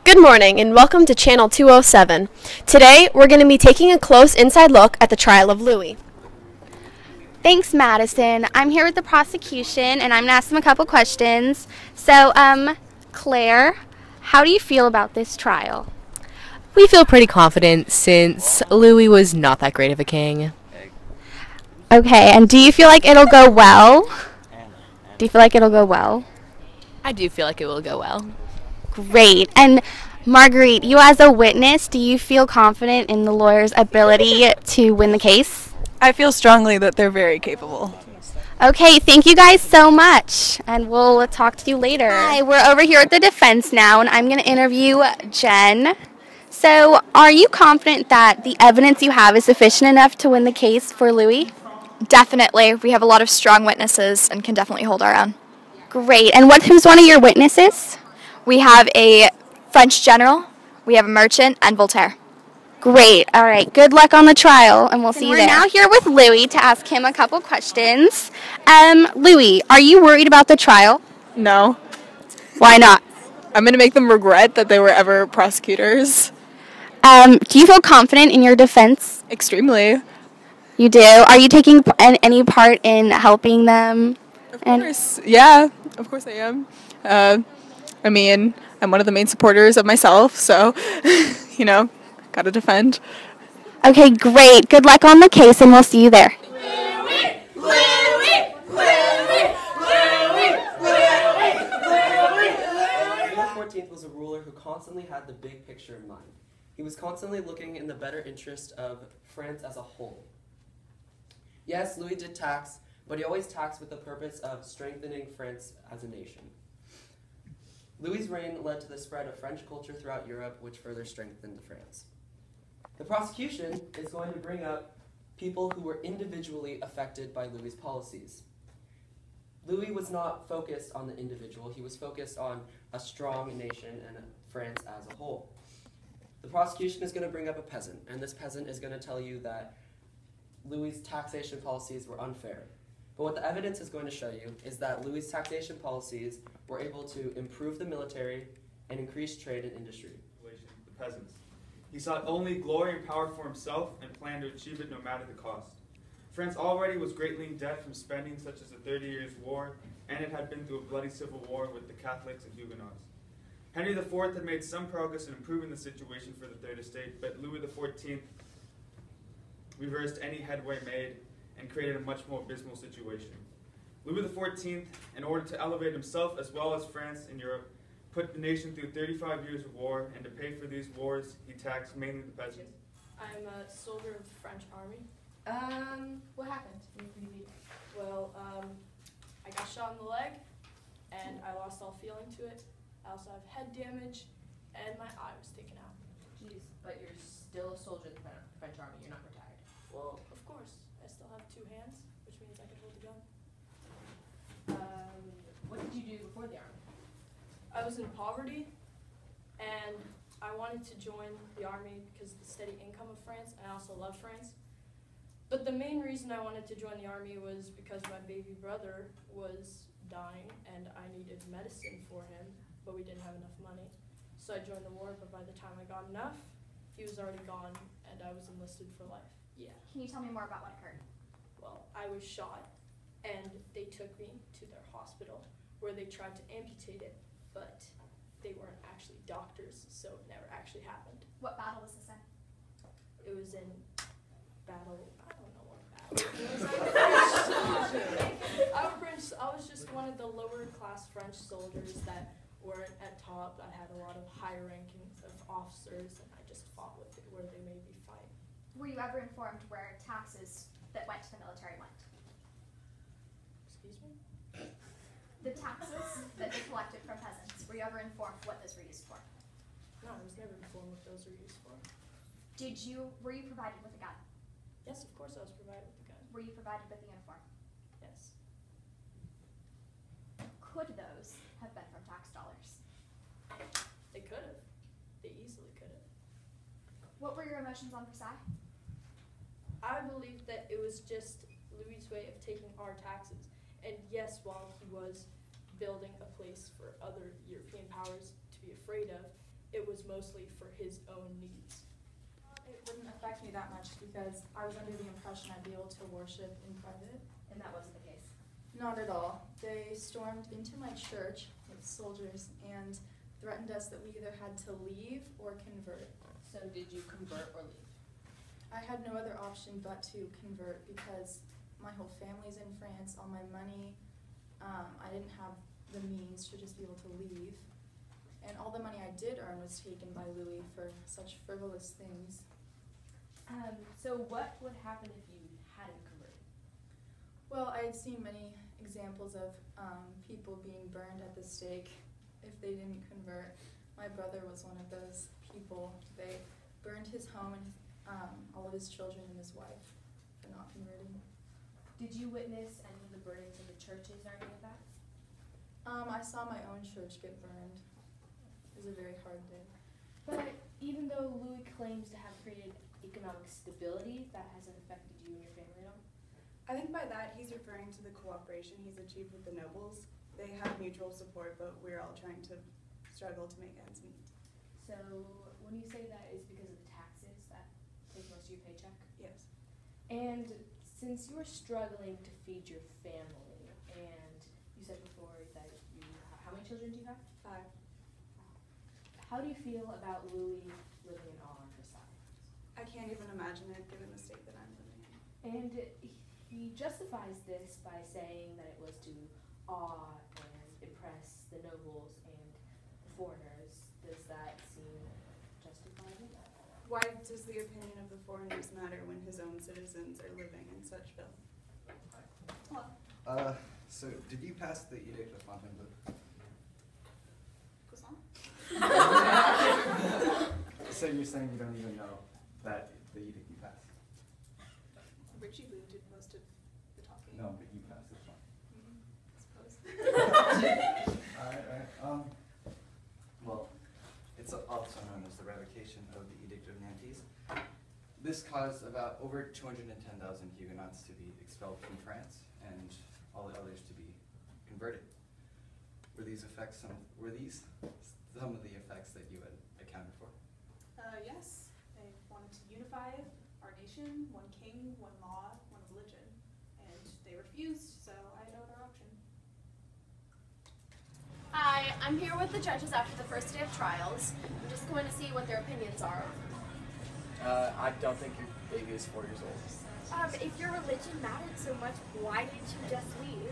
Good morning and welcome to Channel 207. Today we're going to be taking a close inside look at the trial of Louis. Thanks, Madison. I'm here with the prosecution and I'm going to ask them a couple questions. So, Claire, how do you feel about this trial? We feel pretty confident since Louis was not that great of a king. Okay, and do you feel like it'll go well? Do you feel like it'll go well? I do feel like it will go well. Great. And Marguerite, you as a witness, do you feel confident in the lawyer's ability to win the case? I feel strongly that they're very capable. Okay, thank you guys so much, and we'll talk to you later. Hi, we're over here at the defense now, and I'm going to interview Jen. So, are you confident that the evidence you have is sufficient enough to win the case for Louis? Definitely. We have a lot of strong witnesses and can definitely hold our own. Great. And who's one of your witnesses? We have a French general, we have a merchant, and Voltaire. Great. All right. Good luck on the trial, and we'll see you there. We're now here with Louis to ask him a couple questions. Louis, are you worried about the trial? No. Why not? I'm going to make them regret that they were ever prosecutors. Do you feel confident in your defense? Extremely. You do? Are you taking any part in helping them? Of course. Yeah, of course I am. I mean, I'm one of the main supporters of myself, so, gotta defend. Okay, great. Good luck on the case, and we'll see you there. Louis! Louis! Louis! Louis XIV was a ruler who constantly had the big picture in mind. He was constantly looking in the better interest of France as a whole. Yes, Louis did tax, but he always taxed with the purpose of strengthening France as a nation. Louis's reign led to the spread of French culture throughout Europe, which further strengthened France. The prosecution is going to bring up people who were individually affected by Louis's policies. Louis was not focused on the individual, he was focused on a strong nation and France as a whole. The prosecution is going to bring up a peasant, and this peasant is going to tell you that Louis's taxation policies were unfair. But what the evidence is going to show you is that Louis's taxation policies were able to improve the military and increase trade and industry. The peasants. He sought only glory and power for himself and planned to achieve it no matter the cost. France already was greatly in debt from spending such as the 30 Years' War, and it had been through a bloody civil war with the Catholics and Huguenots. Henry IV had made some progress in improving the situation for the Third Estate, but Louis XIV reversed any headway made and created a much more abysmal situation. Louis XIV, in order to elevate himself as well as France and Europe, put the nation through 35 years of war, and to pay for these wars, he taxed mainly the peasants. I'm a soldier of the French army. What happened? Well, I got shot in the leg, and I lost all feeling to it. I also have head damage, and my eye was taken out. Jeez, but you're still a soldier of the French army. You're not retired. Well, of course. I still have two hands, which means I can hold a gun. What did you do before the army? I was in poverty, and I wanted to join the army because of the steady income of France, and I also love France. But the main reason I wanted to join the army was because my baby brother was dying, and I needed medicine for him, but we didn't have enough money. So I joined the war, but by the time I got enough, he was already gone, and I was enlisted for life. Yeah. Can you tell me more about what occurred? Well, I was shot, and they took me to their hospital, where they tried to amputate it, but they weren't actually doctors, so it never actually happened. What battle was this in? It was in battle, I don't know what battle it was. I was just one of the lower class French soldiers that weren't at top. I had a lot of high rankings of officers, and I just fought with it where they made me fight. Were you ever informed where taxes that went to the military went? Excuse me? The taxes that they collected from peasants, were you ever informed what those were used for? No, I was never informed what those were used for. Were you provided with a gun? Yes, of course I was provided with a gun. Were you provided with a uniform? Yes. Could those have been from tax dollars? They could have. They easily could have. What were your emotions on Versailles? I believe that it was just Louis' way of taking our taxes. And yes, while he was building a place for other European powers to be afraid of, it was mostly for his own needs? It wouldn't affect me that much because I was under the impression I'd be able to worship in private. And that wasn't the case. Not at all. They stormed into my church with soldiers and threatened us that we either had to leave or convert. So did you convert or leave? I had no other option but to convert because my whole family's in France, all my money, I didn't have the means to just be able to leave. And all the money I did earn was taken by Louis for such frivolous things. So what would happen if you hadn't converted? Well, I had seen many examples of people being burned at the stake if they didn't convert. My brother was one of those people. They burned his home and all of his children and his wife for not converting. Did you witness any of the burnings of the churches or any of that? I saw my own church get burned. It was a very hard day. But even though Louis claims to have created economic stability, that hasn't affected you and your family at all? I think by that he's referring to the cooperation he's achieved with the nobles. They have mutual support, but we're all trying to struggle to make ends meet. So when you say that, is because of the taxes that take most of your paycheck? Yes. And since you're struggling to feed your family, and you said before that how many children do you have? 5. How do you feel about Louis living in awe on Versailles? I can't even imagine it given the state that I'm living in. And he justifies this by saying that it was to awe and impress the nobles and the foreigners. Does that seem justifiable? Why does the opinion of the foreigners matter when his own citizens are living in such filth? So did you pass the Edict of Fontainebleau? Croissant? So you're saying you don't even know that the edict you passed? Richie Lou did most of the talking. No, but you passed this one. I suppose. Alright. Well, it's also known as the Revocation of the Edict of Nantes. This caused about over 210,000 Huguenots to be expelled from France and all the others to be converted. Were these some of the effects that you had accounted for? Yes. They wanted to unify our nation, one king, one law, one religion. And they refused, so I had no other option. Hi, I'm here with the judges after the first day of trials. I'm just going to see what their opinions are. I don't think your baby is 4 years old. If your religion mattered so much, why didn't you just leave?